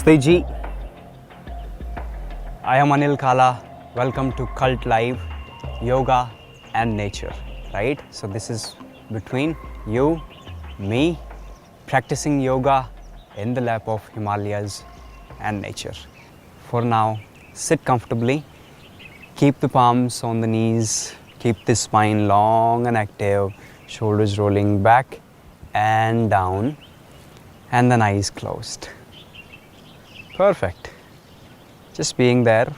Namaste ji. I am Anil Kala. Welcome to Cult Live, Yoga and Nature, right? So this is between you, me, practicing yoga in the lap of Himalayas and nature. For now, sit comfortably, keep the palms on the knees, keep the spine long and active, shoulders rolling back and down, and then eyes closed. Perfect. Just being there.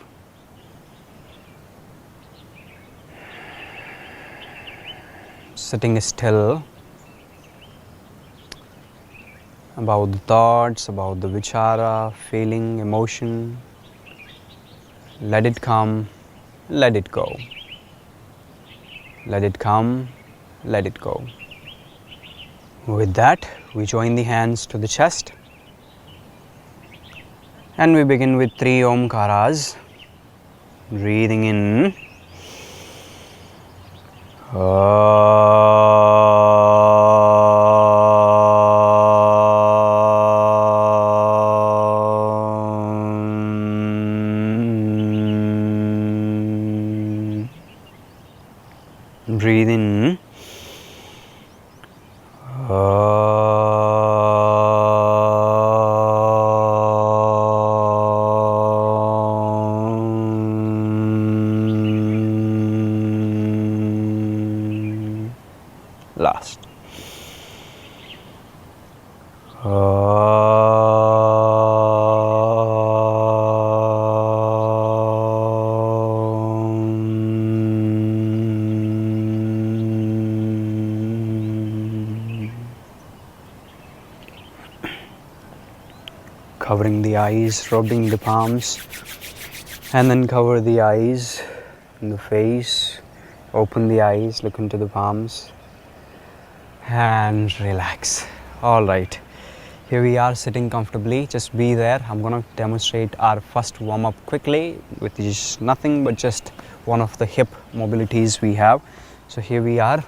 Sitting still. About the thoughts, about the vichara, feeling, emotion. Let it come, let it go. Let it come, let it go. With that, we join the hands to the chest. And we begin with 3 Omkaras. Breathing in. Breathe in. Last. Covering the eyes, rubbing the palms, and then cover the eyes and the face. Open the eyes, look into the palms, and relax. All right, here we are sitting comfortably. Just be there. I'm going to demonstrate our first warm-up quickly, which is nothing but just one of the hip mobilities we have. So here we are.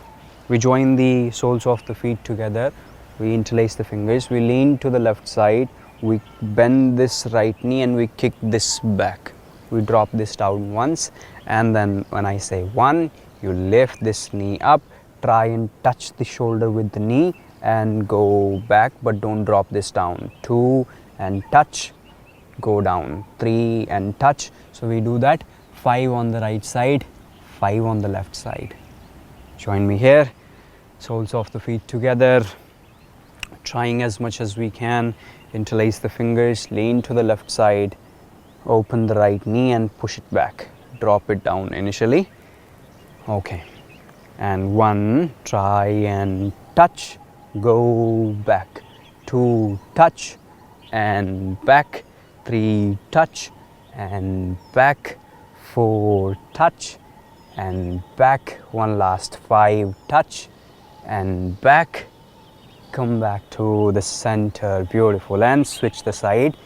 We join the soles of the feet together. We interlace the fingers. We lean to the left side. We bend this right knee and we kick this back. We drop this down once, and then when I say 1, you lift this knee up, try and touch the shoulder with the knee and go back, but don't drop this down. 2 and touch, go down. 3 and touch. So we do that 5 on the right side, 5 on the left side. Join me here, soles of the feet together, trying as much as we can. Interlace the fingers, lean to the left side, open the right knee and push it back. Drop it down initially. Okay. And 1, try and touch, go back. 2, touch and back. 3, touch and back. 4, touch and back. 1 last, 5, touch and back. Come back to the center. Beautiful. And switch the side.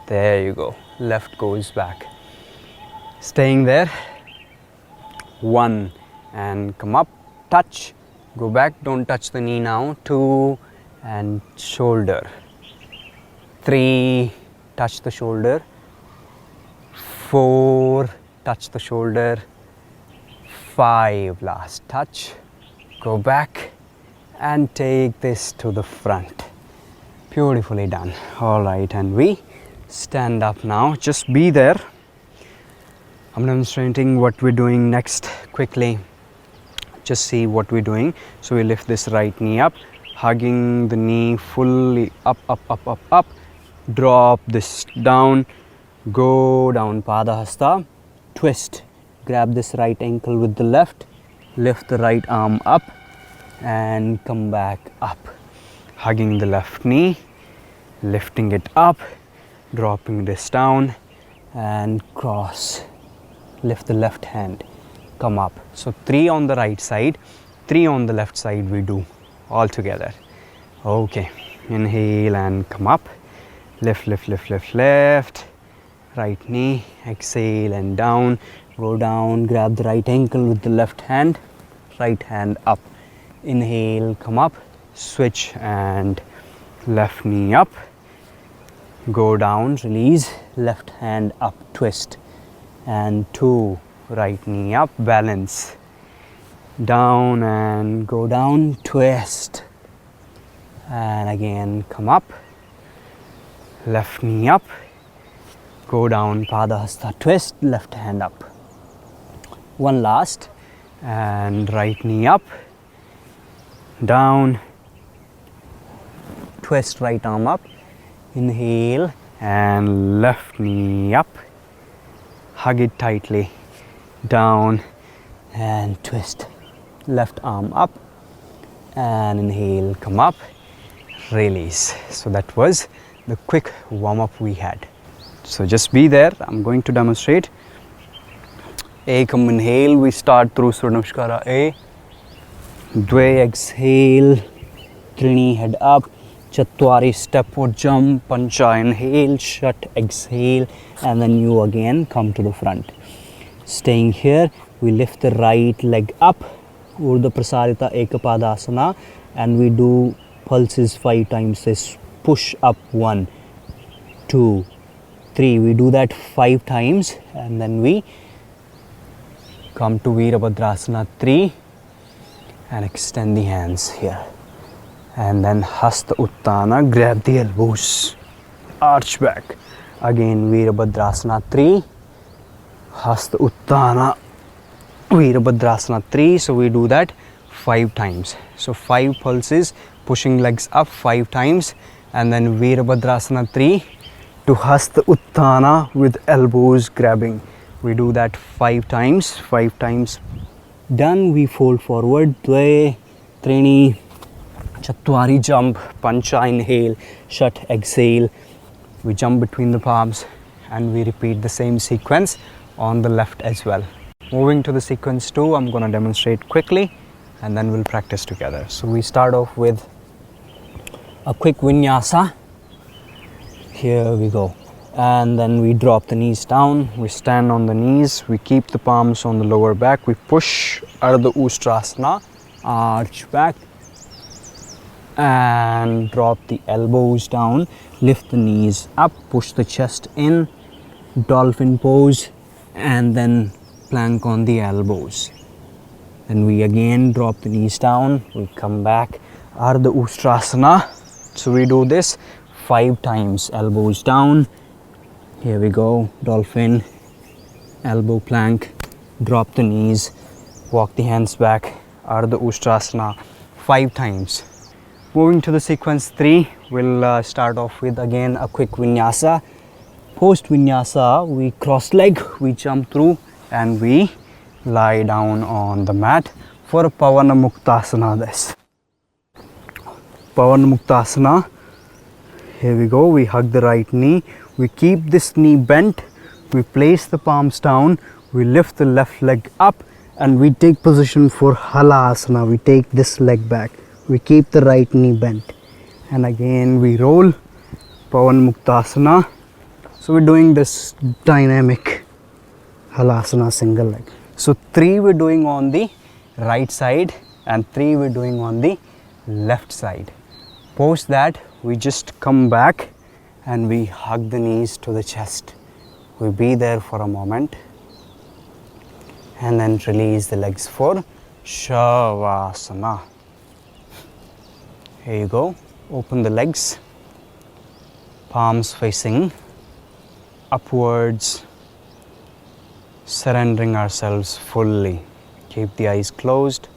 There you go. Left goes back. Staying there. 1 and come up. Touch. Go back. Don't touch the knee now. 2 and shoulder. 3. Touch the shoulder. 4. Touch the shoulder. 5. Last touch. Go back. And take this to the front. Beautifully done. All right, and we stand up now. Just be there. I'm demonstrating what we're doing next quickly. Just see what we're doing. So we lift this right knee up, hugging the knee fully up, up, up, up, up. Drop this down. Go down. Pada hasta. Twist. Grab this right ankle with the left. Lift the right arm up. And come back up, hugging the left knee, lifting it up, dropping this down and cross. Lift the left hand, come up. So 3 on the right side, 3 on the left side we do all together. Okay, inhale and come up, lift, lift, lift, lift, lift, right knee, exhale and down, go down, grab the right ankle with the left hand, right hand up. Inhale, come up, switch and left knee up, go down, release, left hand up, twist, and 2, right knee up, balance, down and go down, twist, and again come up, left knee up, go down, Padasana, twist, left hand up, one last, and right knee up, down, twist, right arm up, inhale, and left knee up, hug it tightly, down, and twist, left arm up, and inhale, come up, release. So that was the quick warm-up we had. So just be there, I'm going to demonstrate. Ekam, inhale, we start through Surya Namaskara A. Dve, exhale, Trini, head up, Chatwari, step or jump, Pancha, inhale, Shat, exhale, and then you again come to the front. Staying here, we lift the right leg up, Urdhva Prasarita Eka Padasana, and we do pulses 5 times. This push up 1, 2, 3. We do that 5 times, and then we come to Virabhadrasana 3 and extend the hands here. And then hasta Uttana, grab the elbows, arch back. Again Virabhadrasana 3, hasta Uttana, Virabhadrasana 3. So we do that 5 times. So 5 pulses, pushing legs up 5 times, and then Virabhadrasana 3 to hasta Uttana with elbows grabbing. We do that 5 times, 5 times. Done, we fold forward, Dve, Trini, Chatwari, jump, Pancha, inhale, Shat, exhale. We jump between the palms, and we repeat the same sequence on the left as well. Moving to the sequence 2, I'm going to demonstrate quickly, and then we'll practice together. So we start off with a quick Vinyasa. Here we go. And then we drop the knees down, we stand on the knees, we keep the palms on the lower back, we push Ardha Ustrasana, arch back, and drop the elbows down, lift the knees up, push the chest in, Dolphin pose, and then plank on the elbows. Then we again drop the knees down, we come back, Ardha Ustrasana. So we do this 5 times, elbows down. Here we go, Dolphin, elbow plank, drop the knees, walk the hands back, Ardha Ustrasana 5 times. Moving to the sequence 3, we'll start off with again a quick Vinyasa. Post Vinyasa, we cross leg, we jump through, and we lie down on the mat for a Pavanmuktasana. This Pavanmuktasana. Here we go, we hug the right knee, we keep this knee bent, we place the palms down, we lift the left leg up, and we take position for Halasana. We take this leg back, we keep the right knee bent, and again we roll, Pavanmuktasana. So we're doing this dynamic Halasana single leg. So 3 we're doing on the right side, and 3 we're doing on the left side. Post that, we just come back and we hug the knees to the chest. We be there for a moment, and then release the legs for Savasana. Here you go, open the legs, palms facing upwards, surrendering ourselves fully. Keep the eyes closed,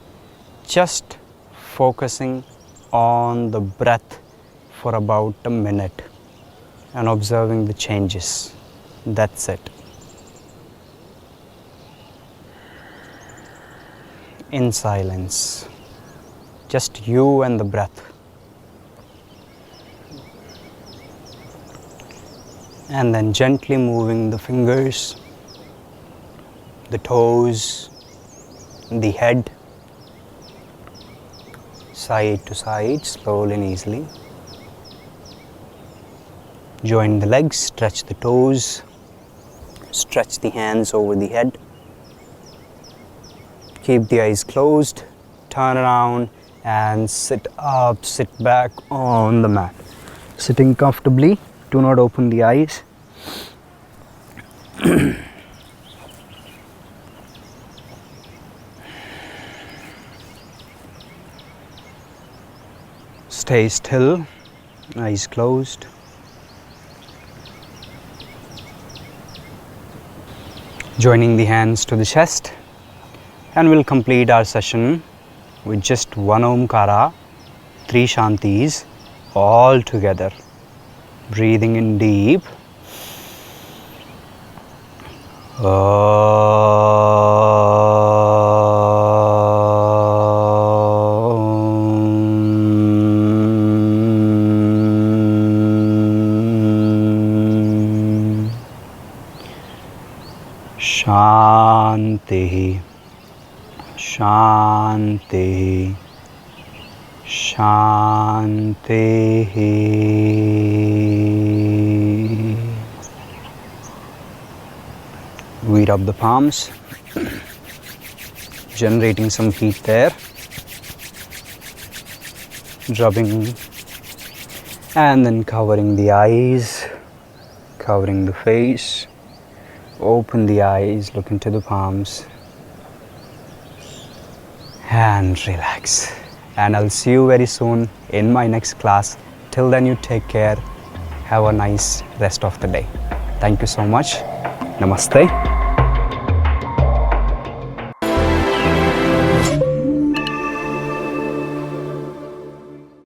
just focusing on the breath for about a minute and observing the changes. That's it. In silence, just you and the breath. And then gently moving the fingers, the toes, the head, side to side, slowly and easily. Join the legs, stretch the toes, stretch the hands over the head. Keep the eyes closed, turn around and sit up, sit back on the mat. Sitting comfortably, Do not open the eyes. Stay still, eyes closed. Joining the hands to the chest, and we'll complete our session with just one Omkara, 3 Shantis, all together. Breathing in deep. Shanti, Shanti, Shanti. We rub the palms, generating some heat there. Rubbing and then covering the eyes, covering the face. Open the eyes, look into the palms and relax. And I'll see you very soon in my next class. Till then, you take care. Have a nice rest of the day. Thank you so much. Namaste.